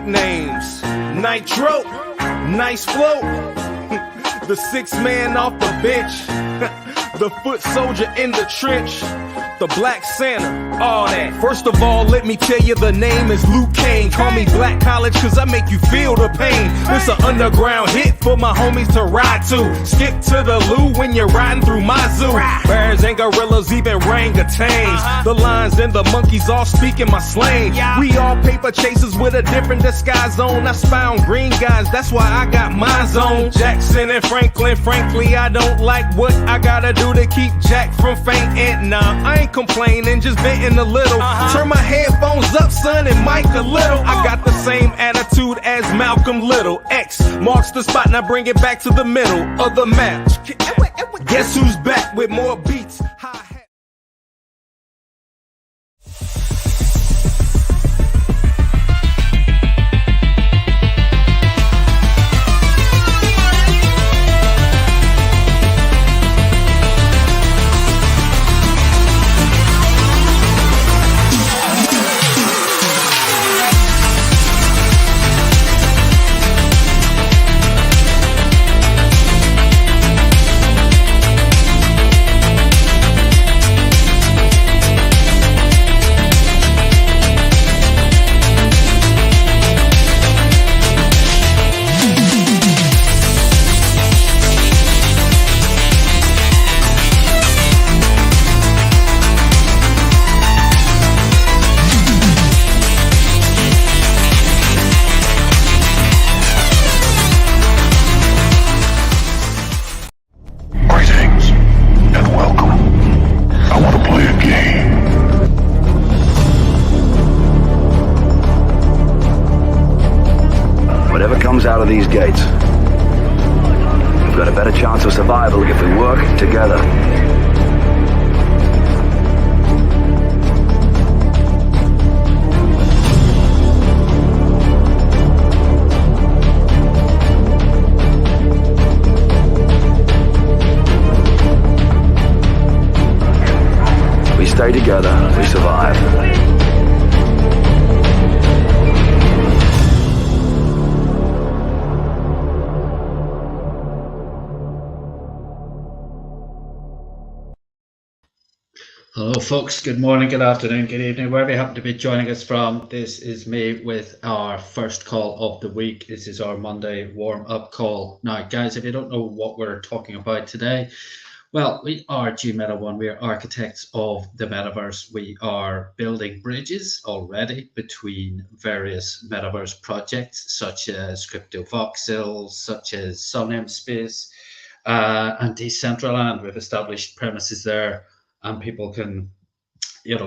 nicknames. Nitro, nice flow. The sixth man off the bench. The foot soldier in the trench. The Black Santa, all that. First of all, let me tell you the name is Luke Kane. Call me Black College cause I make you feel the pain. This an underground hit for my homies to ride to. Skip to the loo when you're riding through my zoo. Bears and gorillas, even orangutans. The lions and the monkeys all speaking my slang. We all paper chasers with a different disguise on. I spy on green guys, that's why I got my zone. Jackson and Franklin, frankly I don't like what I gotta do to keep Jack from fainting. Nah, I ain't complaining, just venting a little. Turn my headphones up, son, and mic a little. I got the same attitude as Malcolm Little. X marks the spot, now bring it back to the middle of the map. Guess who's back with more beats? Hi-hat. Out of these gates, we've got a better chance of survival if we work together. We stay together, we survive. Hello folks, good morning, good afternoon, good evening, wherever you happen to be joining us from. This is me with our first call of the week. This is our Monday warm-up call. Now guys, if you don't know what we're talking about today, well, we are GmetaOne. We are architects of the metaverse. We are building bridges already between various metaverse projects such as Crypto Voxels, such as Sun Space and Decentraland. We've established premises there, and people can,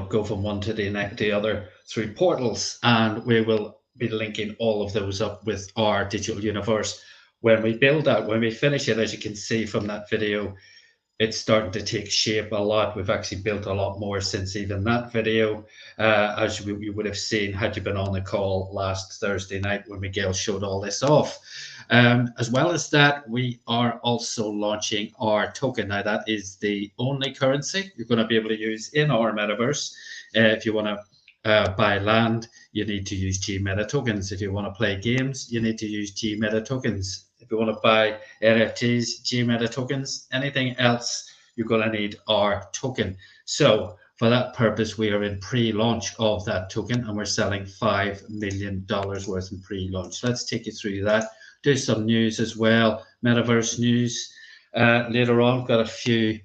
go from one to the other through portals. And we will be linking all of those up with our digital universe when we build that. When we finish it, as you can see from that video, it's starting to take shape a lot. We've actually built a lot more since even that video, as you would have seen had you been on the call last Thursday night when Miguel showed all this off. As well as that, we are also launching our token. Now, that is the only currency you're going to be able to use in our metaverse. If you want to buy land, you need to use Gmeta tokens. If you want to play games, you need to use Gmeta tokens. If you want to buy NFTs, Gmeta tokens, anything else, you're going to need our token. So for that purpose, we are in pre-launch of that token, and we're selling $5 million worth in pre-launch. Let's take you through that. Do some news as well, metaverse news. Later on, got a few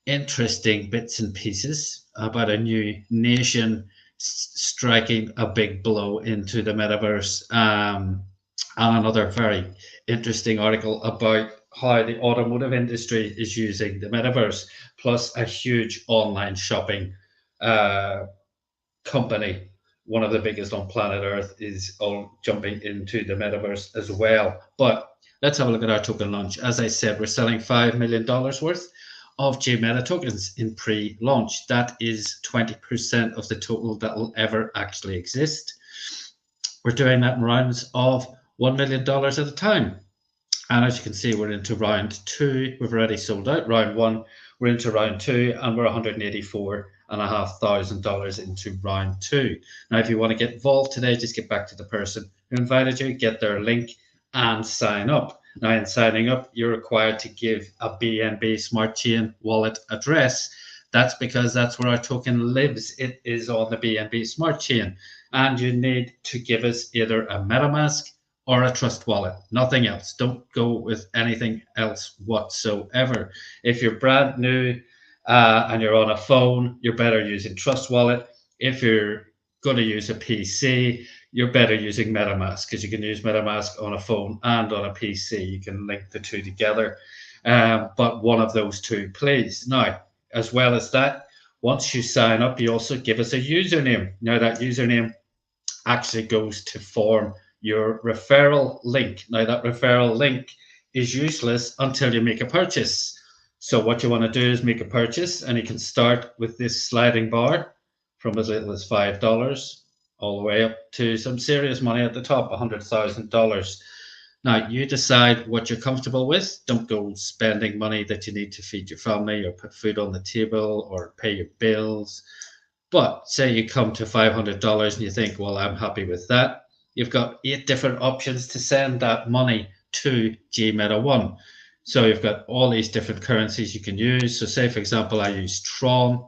interesting bits and pieces about a new nation striking a big blow into the metaverse, and another very interesting article about how the automotive industry is using the metaverse, plus a huge online shopping company, one of the biggest on planet Earth, is all jumping into the metaverse as well. But let's have a look at our token launch. As I said, we're selling $5 million worth of Gmeta tokens in pre-launch. That is 20% of the total that will ever actually exist. We're doing that in rounds of $1 million at a time. And as you can see, we're into round 2. We've already sold out round 1. We're into round 2, and we're 184 $1,500 into round 2. Now, if you want to get involved today, just get back to the person who invited you, get their link, and sign up. Now, in signing up, you're required to give a BNB Smart Chain wallet address. That's because that's where our token lives. It is on the BNB Smart Chain. And you need to give us either a MetaMask or a Trust wallet, nothing else. Don't go with anything else whatsoever. If you're brand new and you're on a phone, you're better using Trust wallet. If you're going to use a PC, you're better using MetaMask, because you can use MetaMask on a phone and on a PC. You can link the two together, but one of those two, please. Now, as well as that, once you sign up, you also give us a username. Now, that username actually goes to form your referral link. Now, that referral link is useless until you make a purchase. So what you want to do is make a purchase, and you can start with this sliding bar from as little as $5 all the way up to some serious money at the top, $100,000. Now, you decide what you're comfortable with. Don't go spending money that you need to feed your family or put food on the table or pay your bills. But say you come to $500 and you think, well, I'm happy with that. You've got 8 different options to send that money to GmetaOne. So you've got all these different currencies you can use. So say, for example, I use Tron.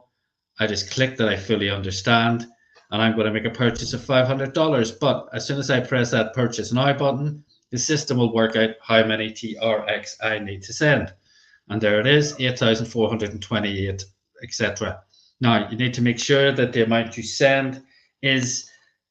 I just click that I fully understand, and I'm going to make a purchase of $500. But as soon as I press that Purchase Now button, the system will work out how many TRX I need to send. And there it is, 8,428, etc. Now, you need to make sure that the amount you send is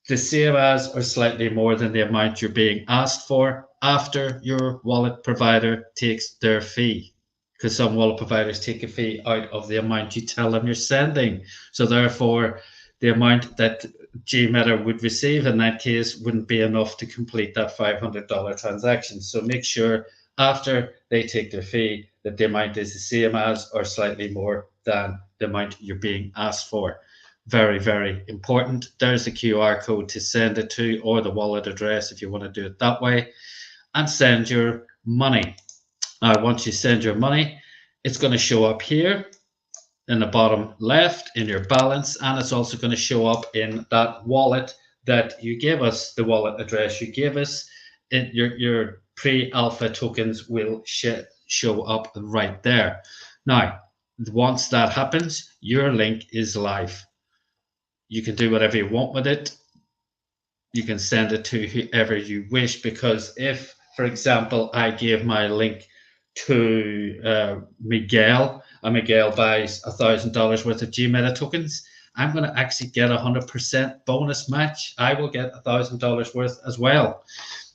the same as or slightly more than the amount you're being asked for after your wallet provider takes their fee, because some wallet providers take a fee out of the amount you tell them you're sending. So therefore, the amount that GMeta would receive in that case wouldn't be enough to complete that $500 transaction. So make sure after they take their fee that the amount is the same as or slightly more than the amount you're being asked for. Very, very important. There's the QR code to send it to, or the wallet address if you want to do it that way, and send your money. Now, once you send your money, it's going to show up here in the bottom left in your balance, and it's also going to show up in that wallet that you gave us, the wallet address you gave us. Your pre-alpha tokens will show up right there. Now, once that happens, your link is live. You can do whatever you want with it. You can send it to whoever you wish, because if, for example, I gave my link to Miguel, and Miguel buys $1,000 worth of GMeta tokens, I'm going to actually get 100% bonus match. I will get $1,000 worth as well.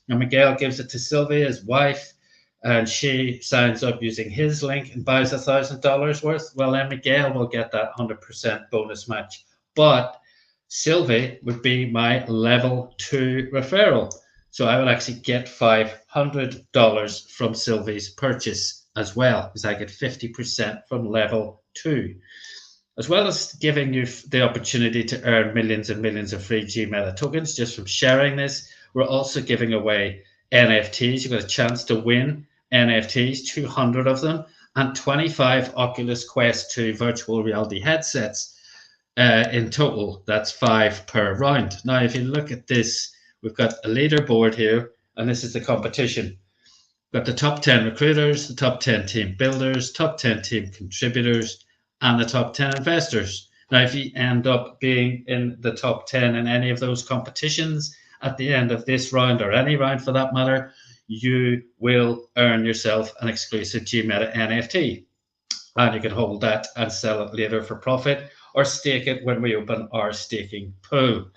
And Miguel gives it to Sylvia, his wife, and she signs up using his link and buys $1,000 worth. Well, then Miguel will get that 100% bonus match. But Sylvie would be my level 2 referral. So I would actually get $500 from Sylvie's purchase as well, because I get 50% from level 2. As well as giving you the opportunity to earn millions and millions of free GMeta tokens just from sharing this, we're also giving away NFTs. You've got a chance to win NFTs, 200 of them, and 25 Oculus Quest 2 virtual reality headsets. In total, that's 5 per round. Now, if you look at this, we've got a leaderboard here, and this is the competition. We've got the top 10 recruiters, the top 10 team builders, top 10 team contributors, and the top 10 investors. Now, if you end up being in the top 10 in any of those competitions at the end of this round, or any round for that matter, you will earn yourself an exclusive GMeta NFT. And you can hold that and sell it later for profit, or stake it when we open our staking pool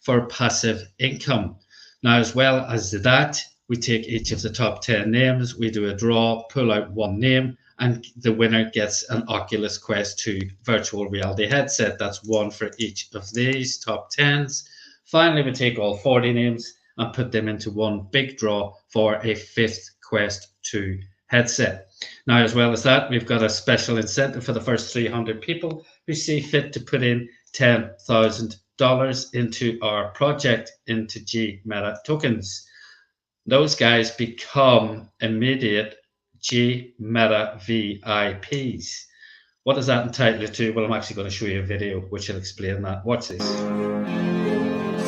for passive income. Now, as well as that, we take each of the top 10 names, we do a draw, pull out one name, and the winner gets an Oculus Quest 2 virtual reality headset. That's one for each of these top 10s. Finally, we take all 40 names and put them into one big draw for a 5th Quest 2 headset. Now, as well as that, we've got a special incentive for the first 300 people who see fit to put in $10,000 into our project, into GMeta tokens. Those guys become immediate GMeta VIPs. What does that entitle you to? Well, I'm actually going to show you a video which will explain that. Watch this.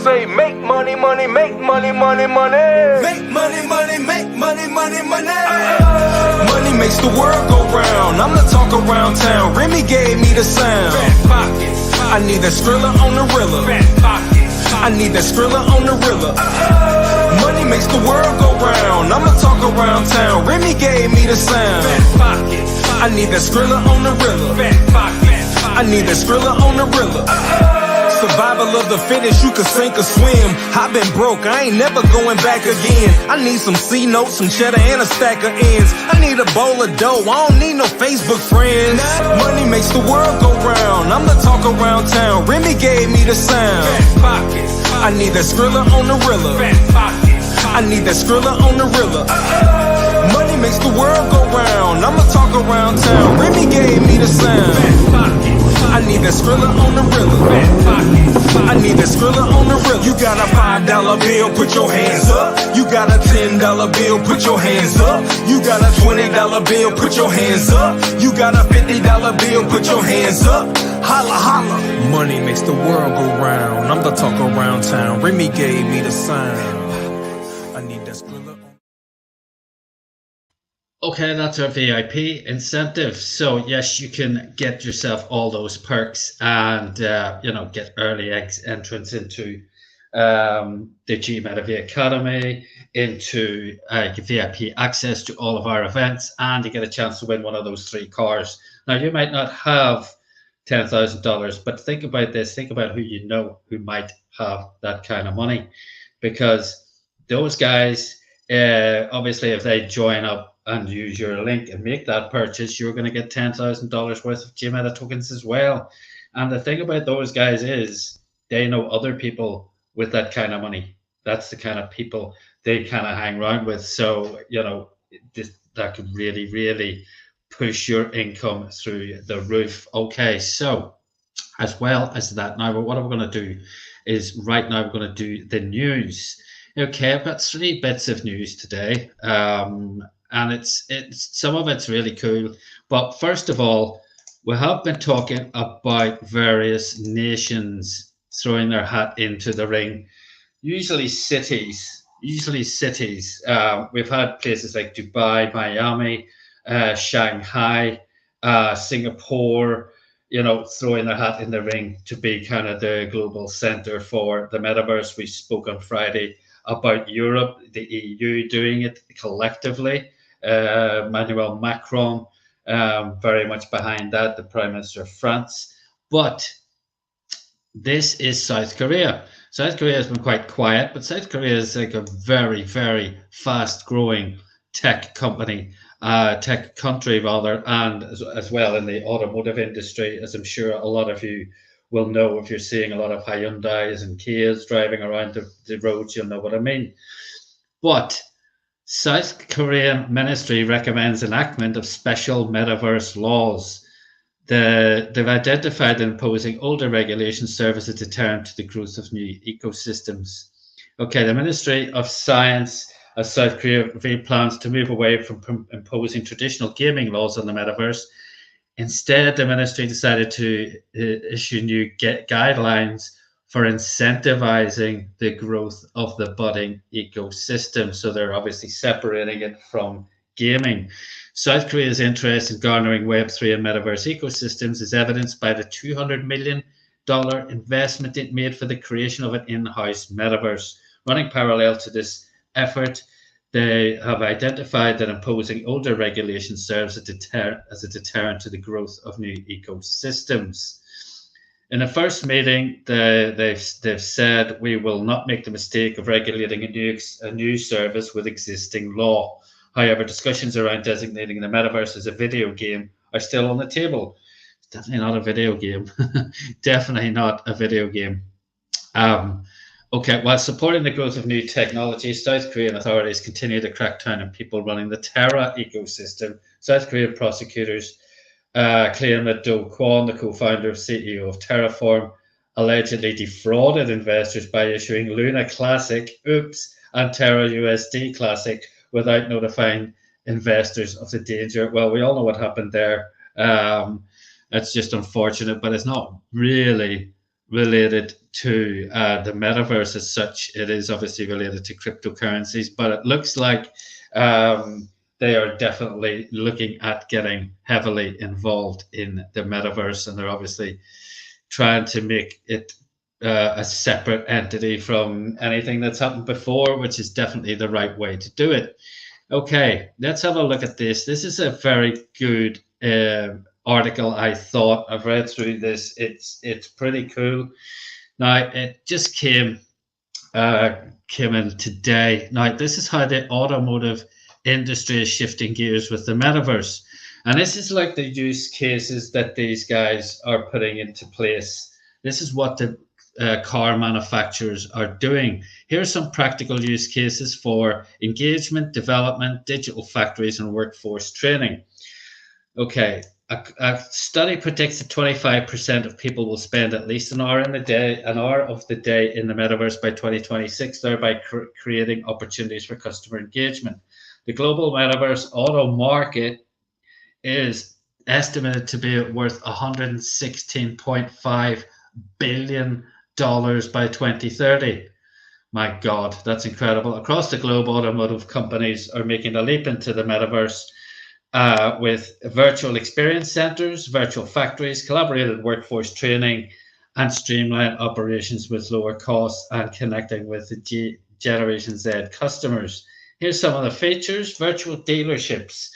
Say make money, money, make money, money, money. Make money, money, make money, money, money. Money makes the world go round. I'm the talk around town. Remy gave me the sound. I need that Skrilla on the Rilla. I need that Skrilla on the Rilla. Money makes the world go round. I'm the talk around town. Remy gave me the sound. I need that Skrilla on the Rilla. I need that Skrilla on the Rilla. Survival of the fittest, you can sink or swim. I've been broke, I ain't never going back again. I need some C notes, some cheddar, and a stack of ends. I need a bowl of dough, I don't need no Facebook friends. Money makes the world go round. I'm the talk around town. Remy gave me the sound. I need that Skrilla on the Rilla. I need that Skrilla on the Rilla. Money makes the world go round. I'm the talk around town. Remy gave me the sound. I need that Skrilla on the Rilla. I need that Skrilla on the Rilla. You got a $5 bill, put your hands up. You got a $10 bill, put your hands up. You got a $20 bill, put your hands up. You got a $50 bill, put your hands up. Holla, holla. Money makes the world go round. I'm the talk around town. Remy gave me the sound. I need that Skrilla. Okay, that's our VIP incentive. So yes, you can get yourself all those perks and get early entrance into the GmetaOne Academy, into VIP access to all of our events, and you get a chance to win one of those 3 cars. Now, you might not have $10,000, but think about this. Think about who you know who might have that kind of money, because those guys, obviously, if they join up and use your link and make that purchase, you're going to get $10,000 worth of GMeta tokens as well. And the thing about those guys is they know other people with that kind of money. That's the kind of people they kind of hang around with. So, that could really, really push your income through the roof. Okay, so as well as that, now what I'm going to do is right now we're going to do the news. Okay, I've got 3 bits of news today. And it's some of it's really cool. But first of all, we have been talking about various nations throwing their hat into the ring. Usually cities. We've had places like Dubai, Miami, Shanghai, Singapore, throwing their hat in the ring to be kind of the global center for the metaverse. We spoke on Friday about Europe, the EU doing it collectively. Emmanuel Macron very much behind that, the Prime Minister of France. But this is South Korea. South Korea has been quite quiet, but South Korea is like a very, very fast growing tech country rather, and as well in the automotive industry, as I'm sure a lot of you will know. If you're seeing a lot of Hyundais and Kias driving around the roads, you'll know what I mean. But South Korean ministry recommends enactment of special metaverse laws. They've identified imposing older regulations serve as a deterrent to the growth of new ecosystems. Okay, the Ministry of Science of South Korea plans to move away from imposing traditional gaming laws on the metaverse. Instead, the ministry decided to issue new guidelines for incentivizing the growth of the budding ecosystem. So they're obviously separating it from gaming. South Korea's interest in garnering Web3 and metaverse ecosystems is evidenced by the $200 million investment it made for the creation of an in-house metaverse. Running parallel to this effort, they have identified that imposing older regulations serves as a deterrent to the growth of new ecosystems. In the first meeting, they've said we will not make the mistake of regulating a new service with existing law. However, discussions around designating the metaverse as a video game are still on the table. It's definitely not a video game. Definitely not a video game. Okay, while supporting the growth of new technology, South Korean authorities continue to crack down on people running the Terra ecosystem. South Korean prosecutors claim that Do Kwon, the co-founder and CEO of Terraform, allegedly defrauded investors by issuing Luna Classic, and Terra USD Classic without notifying investors of the danger. Well, we all know what happened there. That's just unfortunate, but it's not really related to the metaverse as such. It is obviously related to cryptocurrencies, but it looks like they are definitely looking at getting heavily involved in the metaverse, and they're obviously trying to make it a separate entity from anything that's happened before, which is definitely the right way to do it. Okay, let's have a look at this. This is a very good article. I thought I've read through this. It's pretty cool. Now it just came in today. Now this is how the automotive industry is shifting gears with the metaverse, and this is like the use cases that these guys are putting into place. This is what the car manufacturers are doing. Here are some practical use cases for engagement, development, digital factories, and workforce training. Okay, a study predicts that 25% of people will spend at least an hour of the day in the metaverse by 2026, thereby creating opportunities for customer engagement. The global metaverse auto market is estimated to be worth $116.5 billion by 2030. My God, that's incredible. Across the globe, automotive companies are making a leap into the metaverse with virtual experience centers, virtual factories, collaborated workforce training, and streamlined operations with lower costs and connecting with the Generation Z customers. Here's some of the features: virtual dealerships.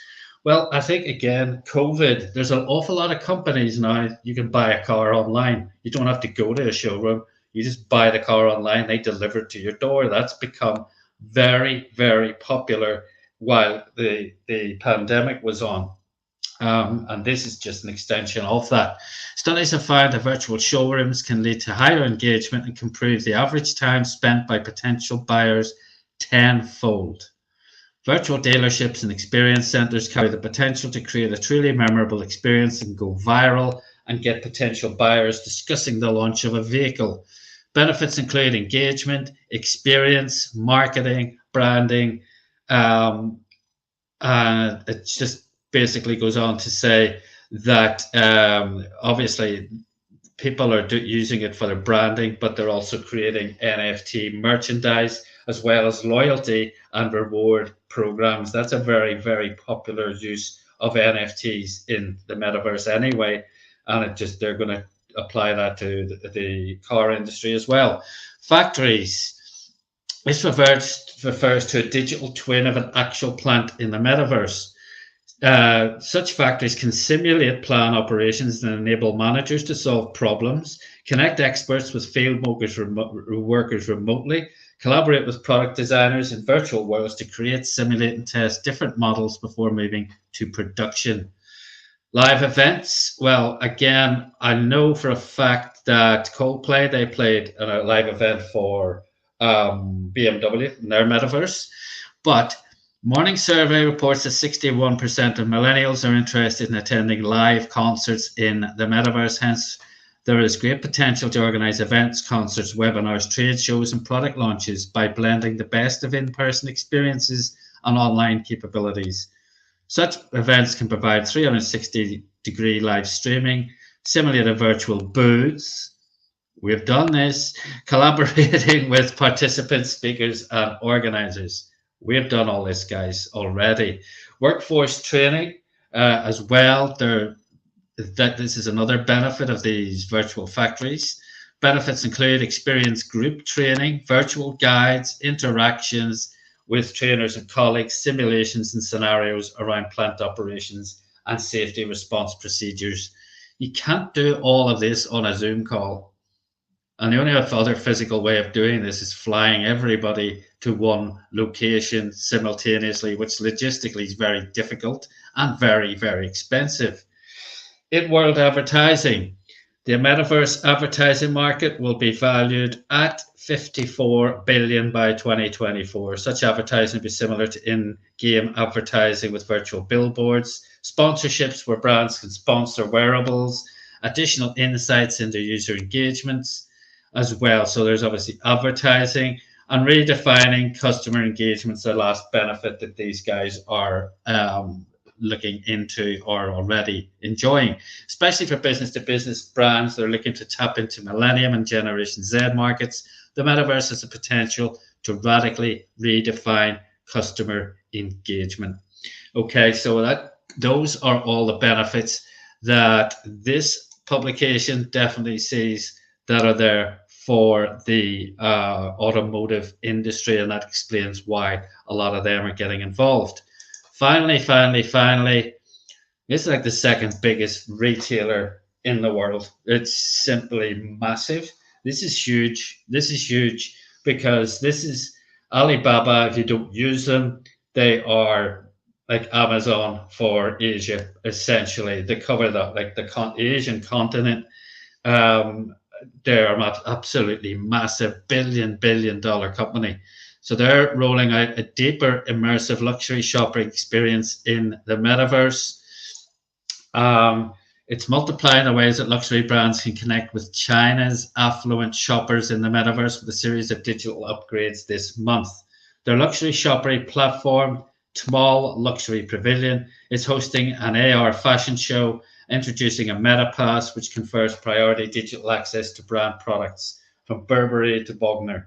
Well, I think, again, COVID, there's an awful lot of companies now. You can buy a car online. You don't have to go to a showroom. You just buy the car online. They deliver it to your door. That's become very, very popular while the pandemic was on. And this is just an extension of that. Studies have found that virtual showrooms can lead to higher engagement and can improve the average time spent by potential buyers tenfold. Virtual dealerships and experience centers carry the potential to create a truly memorable experience and go viral and get potential buyers discussing the launch of a vehicle. Benefits include engagement, experience, marketing, branding. It just basically goes on to say that obviously people are using it for their branding, but they're also creating NFT merchandise as well as loyalty and reward programs. That's a very, very popular use of NFTs in the metaverse anyway, and they're going to apply that to the car industry as well. Factories. This refers to a digital twin of an actual plant in the metaverse. Such factories can simulate plant operations and enable managers to solve problems, connect experts with field workers remotely, collaborate with product designers in virtual worlds to create, simulate, and test different models before moving to production. Live events. Well, again, I know for a fact that Coldplay, they played a live event for BMW in their metaverse, but Morning Survey reports that 61% of millennials are interested in attending live concerts in the metaverse. Hence, there is great potential to organize events, concerts, webinars, trade shows, and product launches by blending the best of in-person experiences and online capabilities. Such events can provide 360-degree live streaming, simulated virtual booths. We've done this, collaborating with participants, speakers, and organizers. We've done all this, guys, already. Workforce training as well. This is another benefit of these virtual factories. Benefits include experience group training, virtual guides, interactions with trainers and colleagues, simulations and scenarios around plant operations and safety response procedures. You can't do all of this on a Zoom call. And the only other physical way of doing this is flying everybody to one location simultaneously, which logistically is very difficult and very, very expensive. In world advertising, the metaverse advertising market will be valued at $54 billion by 2024. Such advertising will be similar to in-game advertising with virtual billboards, sponsorships where brands can sponsor wearables, additional insights into user engagements as well. So there's obviously advertising and redefining customer engagements, the last benefit that these guys are looking into or already enjoying, especially for business-to-business brands that are looking to tap into Millennium and Generation Z markets. The metaverse has the potential to radically redefine customer engagement. Okay, so those are all the benefits that this publication definitely sees that are there for the automotive industry, and that explains why a lot of them are getting involved. Finally, this is like the second biggest retailer in the world. It's simply massive. This is huge. This is huge because this is Alibaba. If you don't use them, they are like Amazon for Asia, essentially. They cover that, like the Asian continent. They're an absolutely massive billion dollar company. So they're rolling out a deeper immersive luxury shopping experience in the metaverse. It's multiplying the ways that luxury brands can connect with China's affluent shoppers in the metaverse with a series of digital upgrades this month. Their luxury shopping platform, Small Luxury Pavilion, is hosting an AR fashion show, introducing a meta pass which confers priority digital access to brand products from Burberry to Bogner.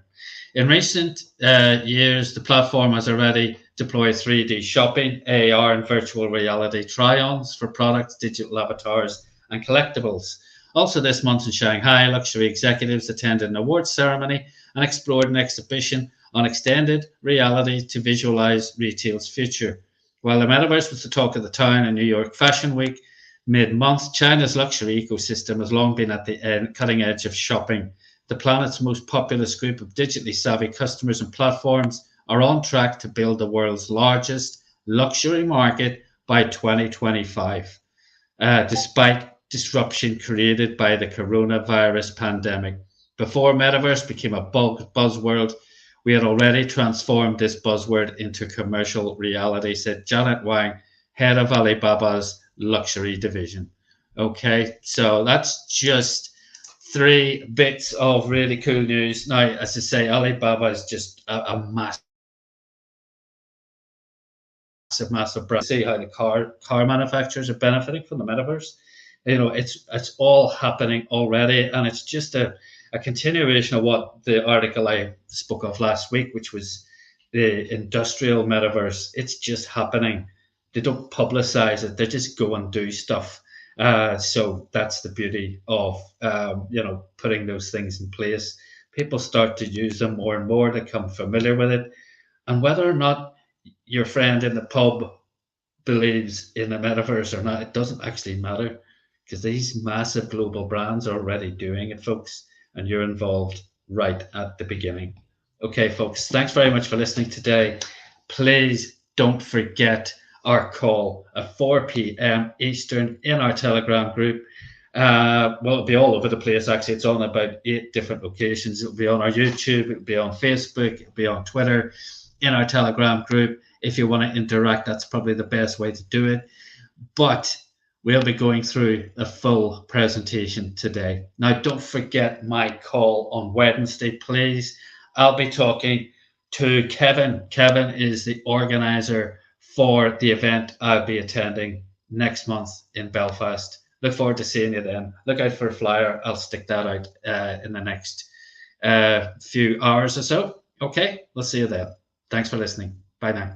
In recent years, the platform has already deployed 3D shopping, AR and virtual reality try-ons for products, digital avatars and collectibles. Also this month in Shanghai, luxury executives attended an awards ceremony and explored an exhibition on extended reality to visualize retail's future. While the metaverse was the talk of the town in New York Fashion Week, mid-month, China's luxury ecosystem has long been at the cutting edge of shopping. The planet's most populous group of digitally savvy customers and platforms are on track to build the world's largest luxury market by 2025, despite disruption created by the coronavirus pandemic. Before metaverse became a buzzword, we had already transformed this buzzword into commercial reality, said Janet Wang, head of Alibaba's luxury division. Okay, so that's just 3 bits of really cool news. Now, as I say, Alibaba is just a massive brand. See how the car manufacturers are benefiting from the metaverse. You know, it's all happening already, and it's just a continuation of what the article I spoke of last week, which was the industrial metaverse. It's just happening. They don't publicize it. They just go and do stuff. So that's the beauty of putting those things in place. People start to use them more and more. They become familiar with it, and whether or not your friend in the pub believes in the metaverse or not, it doesn't actually matter, because these massive global brands are already doing it, folks, and you're involved right at the beginning. Okay, folks, thanks very much for listening today. Please don't forget our call at 4 p.m. Eastern in our Telegram group. Well, it'll be all over the place, actually. It's on about 8 different locations. It'll be on our YouTube, it'll be on Facebook, it'll be on Twitter, in our Telegram group. If you want to interact, that's probably the best way to do it. But we'll be going through a full presentation today. Now, don't forget my call on Wednesday, please. I'll be talking to Kevin. Kevin is the organizer for the event I'll be attending next month in Belfast. Look forward to seeing you then. Look out for a flyer. I'll stick that out in the next few hours or so. Okay, we'll see you then. Thanks for listening. Bye now.